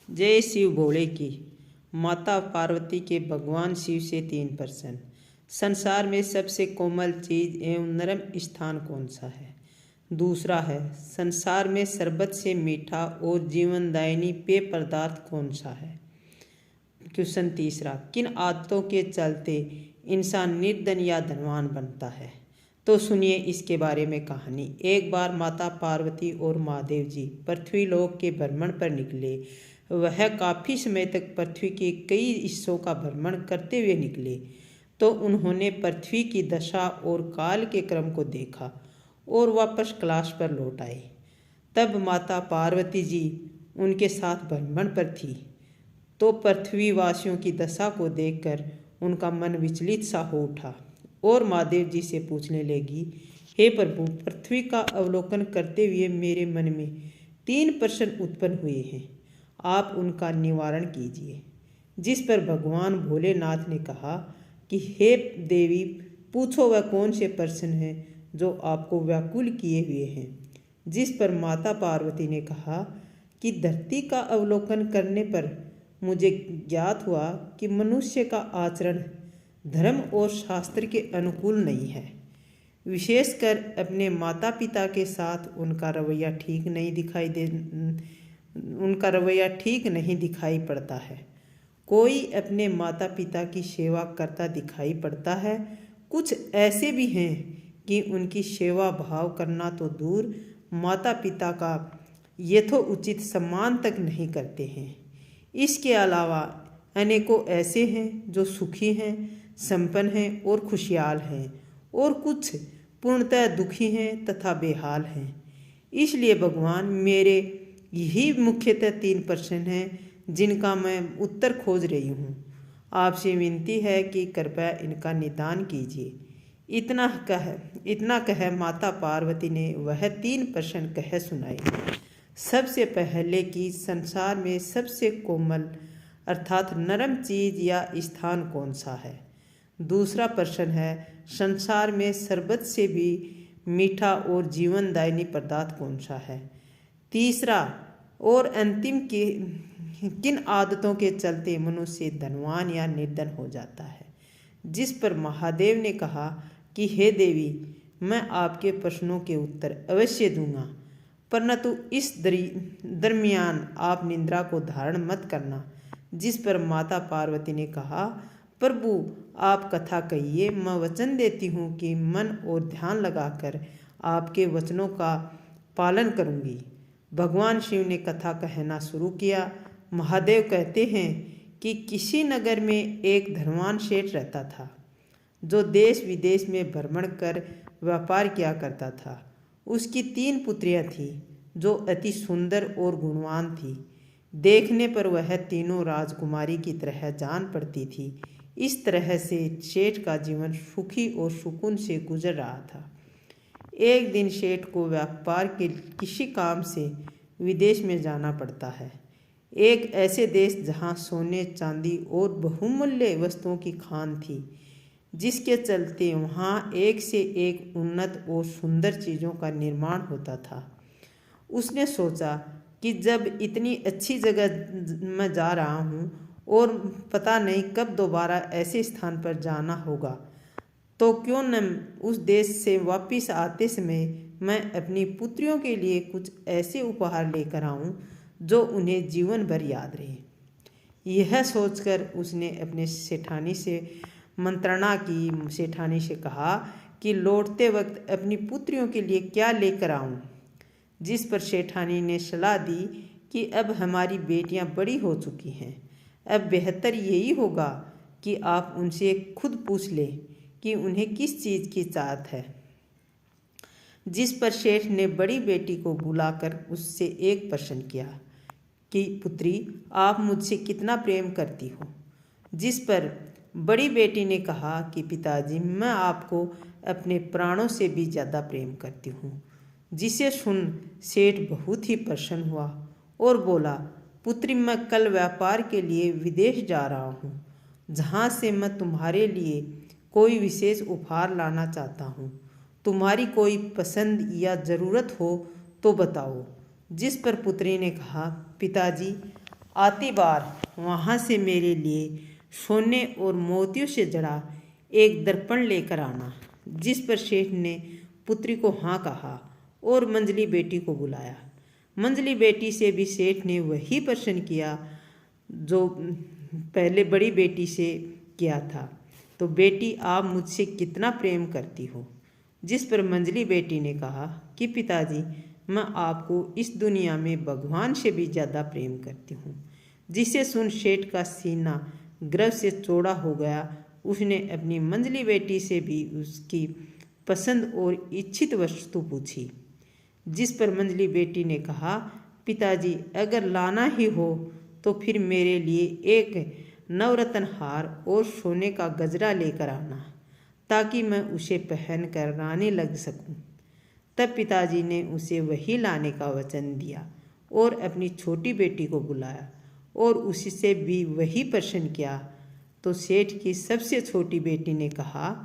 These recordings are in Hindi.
जय शिव भोले की। माता पार्वती के भगवान शिव से 3 प्रश्न। संसार में सबसे कोमल चीज एवं नरम स्थान कौन सा है? दूसरा है, संसार में शरबत से मीठा और जीवनदायिनी पेय पदार्थ कौन सा है? क्वेश्चन तीसरा, किन आदतों के चलते इंसान निर्धन या धनवान बनता है? तो सुनिए इसके बारे में कहानी। एक बार माता पार्वती और महादेव जी पृथ्वी लोक के भ्रमण पर निकले। वह काफ़ी समय तक पृथ्वी के कई हिस्सों का भ्रमण करते हुए निकले तो उन्होंने पृथ्वी की दशा और काल के क्रम को देखा और वापस कैलाश पर लौट आए। तब माता पार्वती जी उनके साथ भ्रमण पर थी तो पृथ्वीवासियों की दशा को देखकर उनका मन विचलित सा हो उठा और महादेव जी से पूछने लगी, हे प्रभु, पृथ्वी का अवलोकन करते हुए मेरे मन में 3 प्रश्न उत्पन्न हुए हैं, आप उनका निवारण कीजिए। जिस पर भगवान भोलेनाथ ने कहा कि हे देवी, पूछो वह कौन से प्रश्न हैं जो आपको व्याकुल किए हुए हैं। जिस पर माता पार्वती ने कहा कि धरती का अवलोकन करने पर मुझे ज्ञात हुआ कि मनुष्य का आचरण धर्म और शास्त्र के अनुकूल नहीं है। विशेषकर अपने माता पिता के साथ उनका रवैया ठीक नहीं दिखाई पड़ता है। कोई अपने माता पिता की सेवा करता दिखाई पड़ता है, कुछ ऐसे भी हैं कि उनकी सेवा भाव करना तो दूर, माता पिता का यथोचित सम्मान तक नहीं करते हैं। इसके अलावा अनेकों ऐसे हैं जो सुखी हैं, संपन्न हैं और खुशहाल हैं, और कुछ पूर्णतः दुखी हैं तथा बेहाल हैं। इसलिए भगवान, मेरे यही मुख्यतः 3 प्रश्न हैं जिनका मैं उत्तर खोज रही हूँ। आपसे विनती है कि कृपया इनका निदान कीजिए। इतना कह माता पार्वती ने वह 3 प्रश्न कह सुनाए। सबसे पहले कि संसार में सबसे कोमल अर्थात नरम चीज या स्थान कौन सा है। दूसरा प्रश्न है, संसार में शरबत से भी मीठा और जीवनदायिनी पदार्थ कौन सा है। तीसरा और अंतिम किन आदतों के चलते मनुष्य धनवान या निर्धन हो जाता है। जिस पर महादेव ने कहा कि हे देवी, मैं आपके प्रश्नों के उत्तर अवश्य दूंगा, परंतु इस दरमियान आप निद्रा को धारण मत करना। जिस पर माता पार्वती ने कहा, प्रभु, आप कथा कहिए, मैं वचन देती हूँ कि मन और ध्यान लगाकर आपके वचनों का पालन करूँगी। भगवान शिव ने कथा कहना शुरू किया। महादेव कहते हैं कि किसी नगर में एक धनवान सेठ रहता था जो देश विदेश में भ्रमण कर व्यापार किया करता था। उसकी 3 पुत्रियां थीं जो अति सुंदर और गुणवान थीं। देखने पर वह तीनों राजकुमारी की तरह जान पड़ती थी। इस तरह से सेठ का जीवन सुखी और सुकून से गुजर रहा था। एक दिन सेठ को व्यापार के किसी काम से विदेश में जाना पड़ता है, एक ऐसे देश जहां सोने चांदी और बहुमूल्य वस्तुओं की खान थी, जिसके चलते वहां एक से एक उन्नत और सुंदर चीज़ों का निर्माण होता था। उसने सोचा कि जब इतनी अच्छी जगह मैं जा रहा हूँ और पता नहीं कब दोबारा ऐसे स्थान पर जाना होगा, तो क्यों न उस देश से वापस आते समय मैं अपनी पुत्रियों के लिए कुछ ऐसे उपहार लेकर आऊं जो उन्हें जीवन भर याद रहे। यह सोचकर उसने अपने सेठानी से मंत्रणा की। सेठानी से कहा कि लौटते वक्त अपनी पुत्रियों के लिए क्या लेकर आऊं। जिस पर सेठानी ने सलाह दी कि अब हमारी बेटियां बड़ी हो चुकी हैं, अब बेहतर यही होगा कि आप उनसे खुद पूछ लें कि उन्हें किस चीज़ की चाहत है। जिस पर सेठ ने बड़ी बेटी को बुलाकर उससे एक प्रश्न किया कि पुत्री, आप मुझसे कितना प्रेम करती हो। जिस पर बड़ी बेटी ने कहा कि पिताजी, मैं आपको अपने प्राणों से भी ज़्यादा प्रेम करती हूँ। जिसे सुन सेठ बहुत ही प्रसन्न हुआ और बोला, पुत्री, मैं कल व्यापार के लिए विदेश जा रहा हूँ, जहाँ से मैं तुम्हारे लिए कोई विशेष उपहार लाना चाहता हूँ। तुम्हारी कोई पसंद या ज़रूरत हो तो बताओ। जिस पर पुत्री ने कहा, पिताजी, आती बार वहाँ से मेरे लिए सोने और मोतियों से जड़ा एक दर्पण लेकर आना। जिस पर सेठ ने पुत्री को हाँ कहा और मंजली बेटी को बुलाया। मंजली बेटी से भी सेठ ने वही प्रश्न किया जो पहले बड़ी बेटी से किया था। तो बेटी, आप मुझसे कितना प्रेम करती हो? जिस पर मंजली बेटी ने कहा कि पिताजी, मैं आपको इस दुनिया में भगवान से भी ज़्यादा प्रेम करती हूँ। जिसे सुन सेठ का सीना गर्व से चौड़ा हो गया। उसने अपनी मंजली बेटी से भी उसकी पसंद और इच्छित वस्तु पूछी। जिस पर मंजली बेटी ने कहा, पिताजी, अगर लाना ही हो तो फिर मेरे लिए एक नवरत्न हार और सोने का गजरा लेकर आना, ताकि मैं उसे पहन कर रानी लग सकूं। तब पिताजी ने उसे वही लाने का वचन दिया और अपनी छोटी बेटी को बुलाया और उससे भी वही प्रश्न किया। तो सेठ की सबसे छोटी बेटी ने कहा,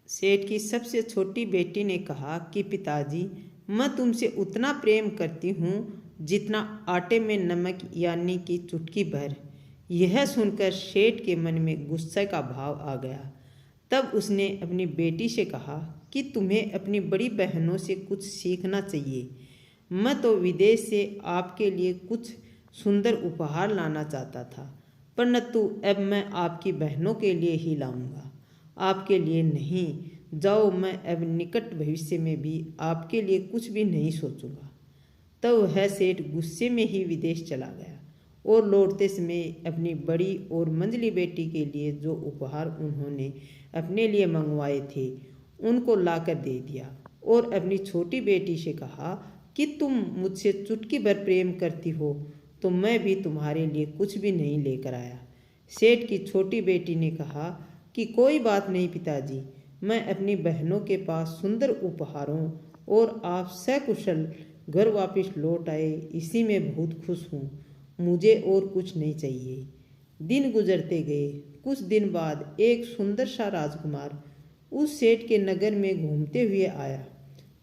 सेठ की सबसे छोटी बेटी ने कहा कि पिताजी, मैं तुमसे उतना प्रेम करती हूँ जितना आटे में नमक, यानी कि चुटकी भर। यह सुनकर सेठ के मन में गुस्से का भाव आ गया। तब उसने अपनी बेटी से कहा कि तुम्हें अपनी बड़ी बहनों से कुछ सीखना चाहिए। मैं तो विदेश से आपके लिए कुछ सुंदर उपहार लाना चाहता था, परंतु अब मैं आपकी बहनों के लिए ही लाऊंगा, आपके लिए नहीं। जाओ, मैं अब निकट भविष्य में भी आपके लिए कुछ भी नहीं सोचूंगा। तब वह सेठ गुस्से में ही विदेश चला गया और लौटते समय अपनी बड़ी और मंजली बेटी के लिए जो उपहार उन्होंने अपने लिए मंगवाए थे उनको लाकर दे दिया और अपनी छोटी बेटी से कहा कि तुम मुझसे चुटकी भर प्रेम करती हो तो मैं भी तुम्हारे लिए कुछ भी नहीं लेकर आया। सेठ की छोटी बेटी ने कहा कि कोई बात नहीं पिताजी, मैं अपनी बहनों के पास सुंदर उपहारों और आप सकुशल घर वापस लौट आए, इसी में बहुत खुश हूँ। मुझे और कुछ नहीं चाहिए। दिन गुजरते गए। कुछ दिन बाद एक सुंदर सा राजकुमार उस सेठ के नगर में घूमते हुए आया।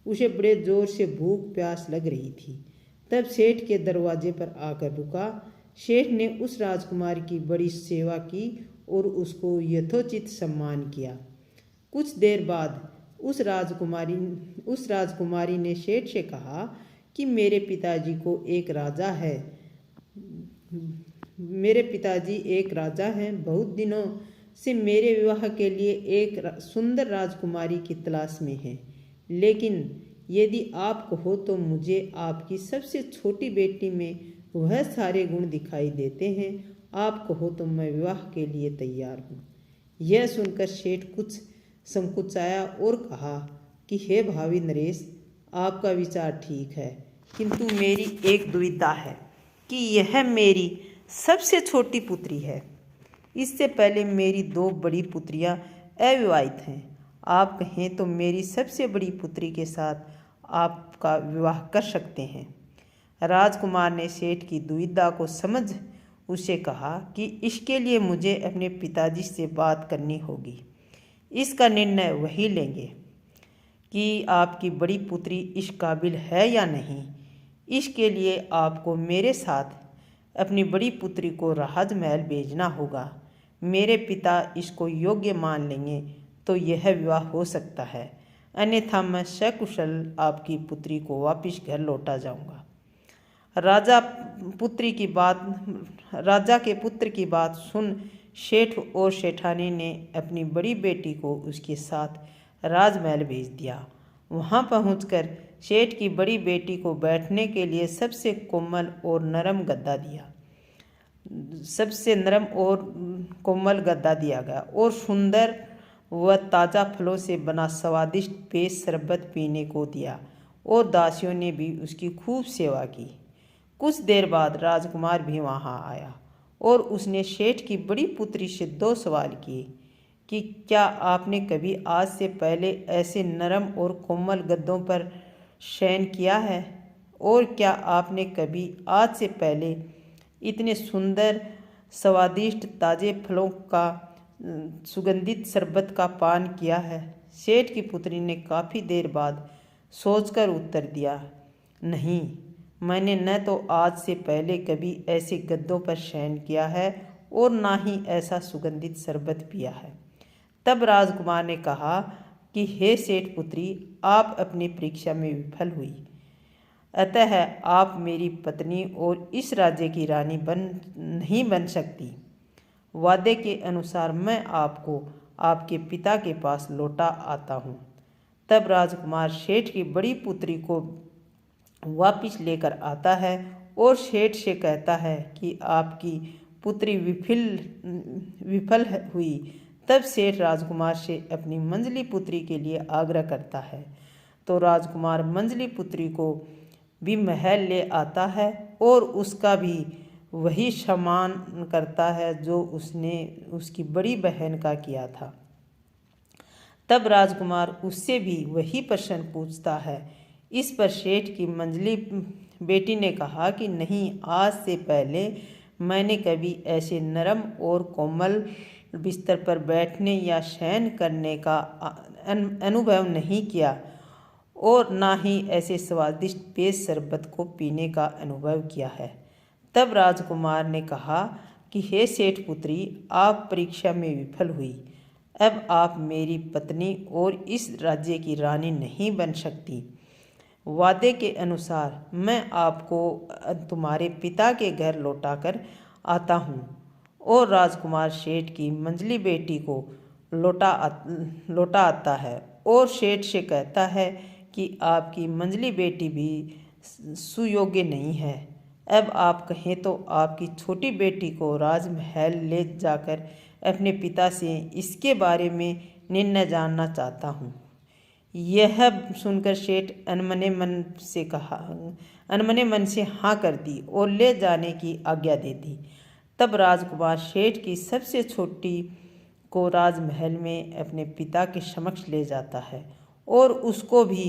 उसे बड़े जोर से भूख प्यास लग रही थी। तब सेठ के दरवाजे पर आकर रुका। सेठ ने उस राजकुमार की बड़ी सेवा की और उसको यथोचित सम्मान किया। कुछ देर बाद उस राजकुमारी ने सेठ से कहा कि मेरे पिताजी एक राजा हैं। बहुत दिनों से मेरे विवाह के लिए एक सुंदर राजकुमारी की तलाश में है, लेकिन यदि आप कहो तो मुझे आपकी सबसे छोटी बेटी में वह सारे गुण दिखाई देते हैं। आप कहो तो मैं विवाह के लिए तैयार हूँ। यह सुनकर सेठ कुछ संकुचाया और कहा कि हे भावी नरेश, आपका विचार ठीक है, किंतु मेरी एक दुविधा है कि यह मेरी सबसे छोटी पुत्री है। इससे पहले मेरी दो बड़ी पुत्रियां अविवाहित हैं। आप कहें तो मेरी सबसे बड़ी पुत्री के साथ आपका विवाह कर सकते हैं। राजकुमार ने सेठ की दुविधा को समझ उसे कहा कि इसके लिए मुझे अपने पिताजी से बात करनी होगी। इसका निर्णय वही लेंगे कि आपकी बड़ी पुत्री इस काबिल है या नहीं। इसके लिए आपको मेरे साथ अपनी बड़ी पुत्री को राजमहल भेजना होगा। मेरे पिता इसको योग्य मान लेंगे तो यह विवाह हो सकता है, अन्यथा मैं सकुशल आपकी पुत्री को वापस घर लौटा जाऊंगा। राजा के पुत्र की बात सुन सेठ और सेठानी ने अपनी बड़ी बेटी को उसके साथ राजमहल भेज दिया। वहां पहुंचकर सेठ की बड़ी बेटी को बैठने के लिए सबसे कोमल और नरम गद्दा दिया गया और सुंदर व ताज़ा फलों से बना स्वादिष्ट पेय शरबत पीने को दिया और दासियों ने भी उसकी खूब सेवा की। कुछ देर बाद राजकुमार भी वहां आया और उसने सेठ की बड़ी पुत्री से दो सवाल किए कि क्या आपने कभी आज से पहले ऐसे नरम और कोमल गद्दों पर शयन किया है? और क्या आपने कभी आज से पहले इतने सुंदर स्वादिष्ट ताज़े फलों का सुगंधित शरबत का पान किया है? सेठ की पुत्री ने काफ़ी देर बाद सोचकर उत्तर दिया, नहीं, मैंने न तो आज से पहले कभी ऐसे गद्दों पर शयन किया है और ना ही ऐसा सुगंधित शरबत पिया है। तब राजकुमार ने कहा कि हे सेठ पुत्री, आप अपनी परीक्षा में विफल हुई, अतः आप मेरी पत्नी और इस राज्य की रानी नहीं बन सकती। वादे के अनुसार मैं आपको आपके पिता के पास लौटा आता हूँ। तब राजकुमार सेठ की बड़ी पुत्री को वापिस लेकर आता है और सेठ से कहता है कि आपकी पुत्री विफल हुई। तब सेठ राजकुमार से अपनी मंझली पुत्री के लिए आग्रह करता है, तो राजकुमार मंझली पुत्री को भी महल ले आता है और उसका भी वही सम्मान करता है जो उसने उसकी बड़ी बहन का किया था। तब राजकुमार उससे भी वही प्रश्न पूछता है। इस पर सेठ की मंझली बेटी ने कहा कि नहीं, आज से पहले मैंने कभी ऐसे नरम और कोमल बिस्तर पर बैठने या शयन करने का अनुभव नहीं किया और ना ही ऐसे स्वादिष्ट पेय शरबत को पीने का अनुभव किया है। तब राजकुमार ने कहा कि हे सेठ पुत्री, आप परीक्षा में विफल हुई, अब आप मेरी पत्नी और इस राज्य की रानी नहीं बन सकती। वादे के अनुसार मैं आपको तुम्हारे पिता के घर लौटाकर आता हूँ। और राजकुमार सेठ की मंझली बेटी को लौटा आता है और सेठ से कहता है कि आपकी मंझली बेटी भी सुयोग्य नहीं है। अब आप कहें तो आपकी छोटी बेटी को राजमहल ले जाकर अपने पिता से इसके बारे में निर्णय जानना चाहता हूँ। यह सुनकर सेठ अनमने मन से हाँ कर दी और ले जाने की आज्ञा दे दी। तब राजकुमार सेठ की सबसे छोटी को राजमहल में अपने पिता के समक्ष ले जाता है और उसको भी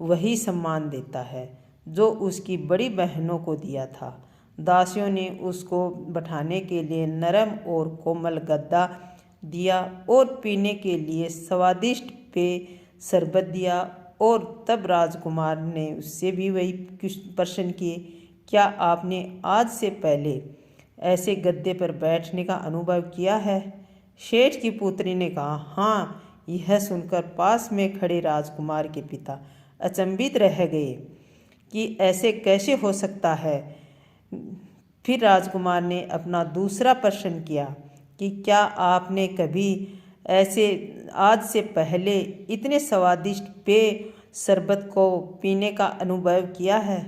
वही सम्मान देता है जो उसकी बड़ी बहनों को दिया था। दासियों ने उसको बैठाने के लिए नरम और कोमल गद्दा दिया और पीने के लिए स्वादिष्ट पेय शरबत दिया। और तब राजकुमार ने उससे भी वही प्रश्न किए, क्या आपने आज से पहले ऐसे गद्दे पर बैठने का अनुभव किया है? सेठ की पुत्री ने कहा, हाँ। यह सुनकर पास में खड़े राजकुमार के पिता अचंभित रह गए कि ऐसे कैसे हो सकता है। फिर राजकुमार ने अपना दूसरा प्रश्न किया कि क्या आपने कभी ऐसे आज से पहले इतने स्वादिष्ट पेय शरबत को पीने का अनुभव किया है?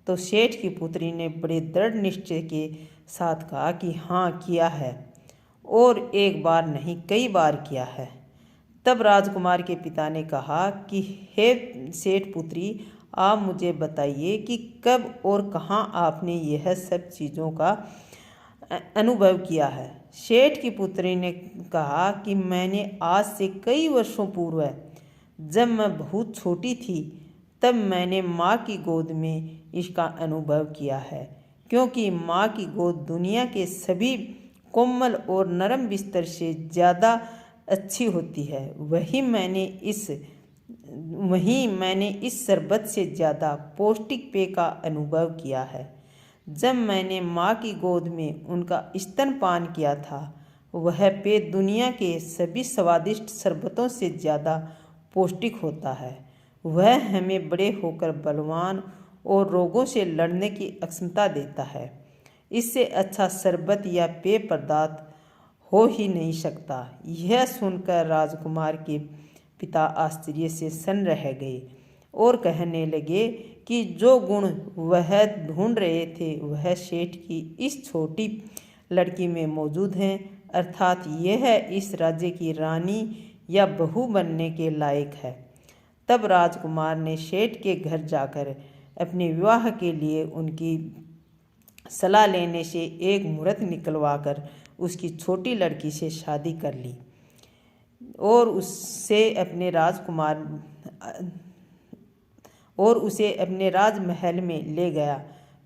तो सेठ की पुत्री ने बड़े दृढ़ निश्चय के साथ कहा कि हाँ, किया है, और एक बार नहीं कई बार किया है। तब राजकुमार के पिता ने कहा कि हे सेठ पुत्री, आप मुझे बताइए कि कब और कहाँ आपने यह सब चीज़ों का अनुभव किया है। सेठ की पुत्री ने कहा कि मैंने आज से कई वर्षों पूर्व, जब मैं बहुत छोटी थी, तब मैंने माँ की गोद में इसका अनुभव किया है, क्योंकि माँ की गोद दुनिया के सभी कोमल और नरम बिस्तर से ज़्यादा अच्छी होती है। वहीं मैंने इस शरबत से ज़्यादा पौष्टिक पेय का अनुभव किया है। जब मैंने माँ की गोद में उनका स्तनपान किया था, वह पेय दुनिया के सभी स्वादिष्ट शरबतों से ज़्यादा पौष्टिक होता है। वह हमें बड़े होकर बलवान और रोगों से लड़ने की क्षमता देता है। इससे अच्छा शरबत या पेय पदार्थ हो ही नहीं सकता। यह सुनकर राजकुमार के पिता आश्चर्य से सन्न रह गए और कहने लगे कि जो गुण वह ढूंढ रहे थे वह सेठ की इस छोटी लड़की में मौजूद हैं, अर्थात यह इस राज्य की रानी या बहू बनने के लायक है। तब राजकुमार ने सेठ के घर जाकर अपने विवाह के लिए उनकी सलाह लेने से एक मुहूर्त निकलवाकर उसकी छोटी लड़की से शादी कर ली। और उसे अपने राजमहल में ले गया।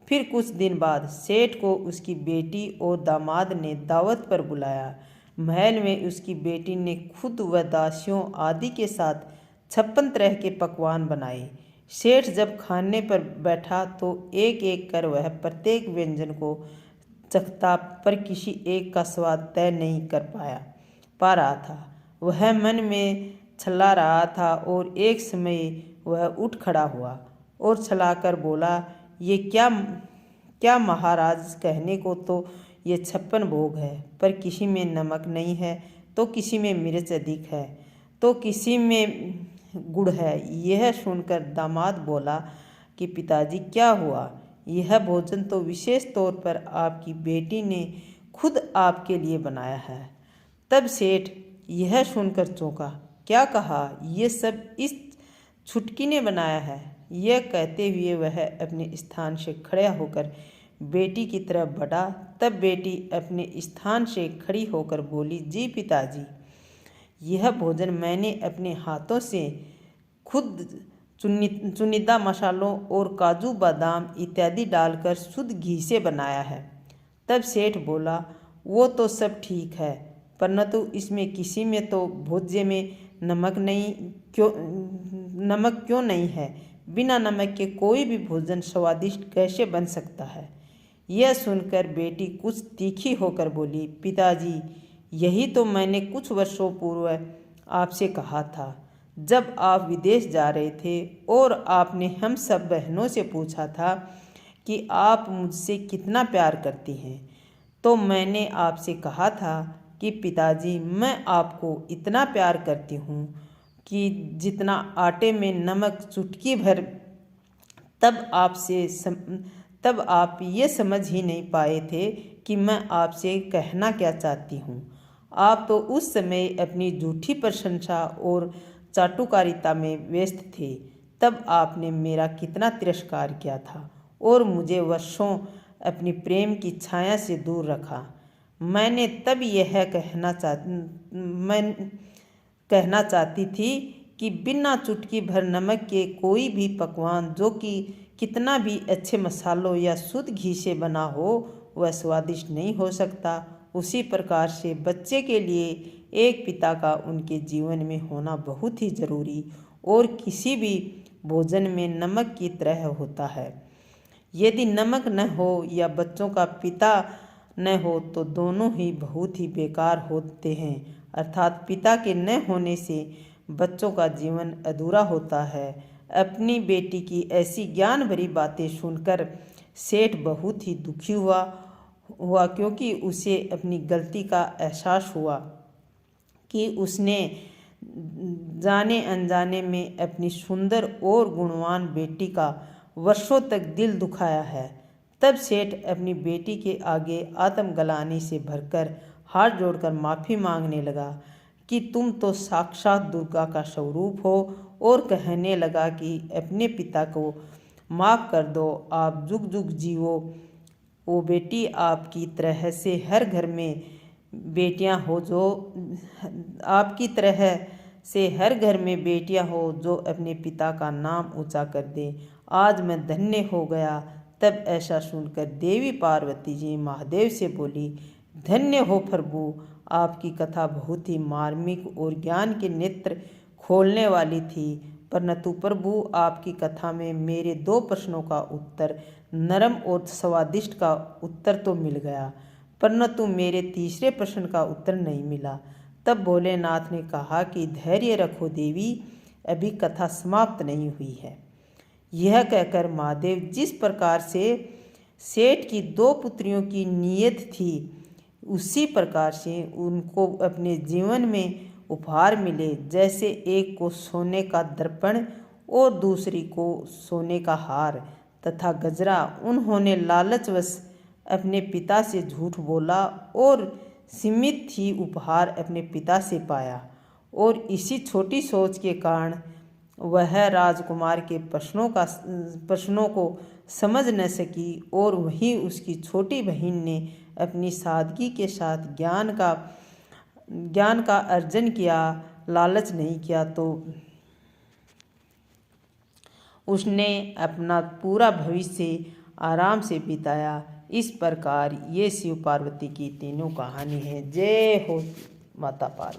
फिर कुछ दिन बाद सेठ को उसकी बेटी और दामाद ने दावत पर बुलाया। महल में उसकी बेटी ने खुद व दासियों आदि के साथ 56 तरह के पकवान बनाए। सेठ जब खाने पर बैठा तो एक एक कर वह प्रत्येक व्यंजन को चखता, पर किसी एक का स्वाद तय नहीं कर पा रहा था। वह मन में छल्ला रहा था और एक समय वह उठ खड़ा हुआ और छलाकर बोला, ये क्या महाराज, कहने को तो ये 56 भोग है, पर किसी में नमक नहीं है, तो किसी में मिर्च अधिक है, तो किसी में गुड़ है। यह सुनकर दामाद बोला कि पिताजी, क्या हुआ? यह भोजन तो विशेष तौर पर आपकी बेटी ने खुद आपके लिए बनाया है। तब सेठ यह सुनकर चौंका। क्या कहा? ये सब इस छुटकी ने बनाया है? यह कहते हुए वह अपने स्थान से खड़ा होकर बेटी की तरफ बढ़ा। तब बेटी अपने स्थान से खड़ी होकर बोली, जी पिताजी, यह भोजन मैंने अपने हाथों से खुद चुनिंदा मसालों और काजू बादाम इत्यादि डालकर शुद्ध घी से बनाया है। तब सेठ बोला, वो तो सब ठीक है, परंतु इसमें किसी में तो भोज्य में नमक क्यों नहीं है? बिना नमक के कोई भी भोजन स्वादिष्ट कैसे बन सकता है? यह सुनकर बेटी कुछ तीखी होकर बोली, पिताजी, यही तो मैंने कुछ वर्षों पूर्व आपसे कहा था, जब आप विदेश जा रहे थे और आपने हम सब बहनों से पूछा था कि आप मुझसे कितना प्यार करती हैं। तो मैंने आपसे कहा था कि पिताजी, मैं आपको इतना प्यार करती हूँ कि जितना आटे में नमक चुटकी भर। तब आप ये समझ ही नहीं पाए थे कि मैं आपसे कहना क्या चाहती हूँ। आप तो उस समय अपनी झूठी प्रशंसा और चाटुकारिता में व्यस्त थे। तब आपने मेरा कितना तिरस्कार किया था और मुझे वर्षों अपनी प्रेम की छाया से दूर रखा। मैंने तब यह कहना चाहती थी कि बिना चुटकी भर नमक के कोई भी पकवान, जो कि कितना भी अच्छे मसालों या शुद्ध घी से बना हो, वह स्वादिष्ट नहीं हो सकता। उसी प्रकार से बच्चे के लिए एक पिता का उनके जीवन में होना बहुत ही जरूरी और किसी भी भोजन में नमक की तरह होता है। यदि नमक न हो या बच्चों का पिता न हो तो दोनों ही बहुत ही बेकार होते हैं। अर्थात पिता के न होने से बच्चों का जीवन अधूरा होता है। अपनी बेटी की ऐसी ज्ञान भरी बातें सुनकर सेठ बहुत ही दुखी हुआ क्योंकि उसे अपनी गलती का एहसास हुआ कि उसने जाने अनजाने में अपनी सुंदर और गुणवान बेटी का वर्षों तक दिल दुखाया है। तब सेठ अपनी बेटी के आगे आत्म गलानी से भरकर हाथ जोड़कर माफ़ी मांगने लगा कि तुम तो साक्षात दुर्गा का स्वरूप हो, और कहने लगा कि अपने पिता को माफ़ कर दो, आप जुग जुग जीवो। वो बेटी आपकी तरह से हर घर में बेटियां हो जो अपने पिता का नाम ऊंचा कर दे। आज मैं धन्य हो गया। तब ऐसा सुनकर देवी पार्वती जी महादेव से बोली, धन्य हो प्रभु, आपकी कथा बहुत ही मार्मिक और ज्ञान के नेत्र खोलने वाली थी। परंतु प्रभु, आपकी कथा में मेरे 2 प्रश्नों का उत्तर, नरम और स्वादिष्ट का उत्तर तो मिल गया, परंतु मेरे तीसरे प्रश्न का उत्तर नहीं मिला। तब भोलेनाथ ने कहा कि धैर्य रखो देवी, अभी कथा समाप्त नहीं हुई है। यह कहकर महादेव जिस प्रकार से सेठ की 2 पुत्रियों की नीयत थी, उसी प्रकार से उनको अपने जीवन में उपहार मिले। जैसे एक को सोने का दर्पण और दूसरी को सोने का हार तथा गजरा। उन्होंने लालचवश अपने पिता से झूठ बोला और सीमित ही उपहार अपने पिता से पाया, और इसी छोटी सोच के कारण वह राजकुमार के प्रश्नों को समझ न सकी, और वहीं उसकी छोटी बहन ने अपनी सादगी के साथ ज्ञान का अर्जन किया। लालच नहीं किया तो उसने अपना पूरा भविष्य आराम से बिताया। इस प्रकार ये शिव पार्वती की तीनों कहानी है। जय हो माता पार्वती।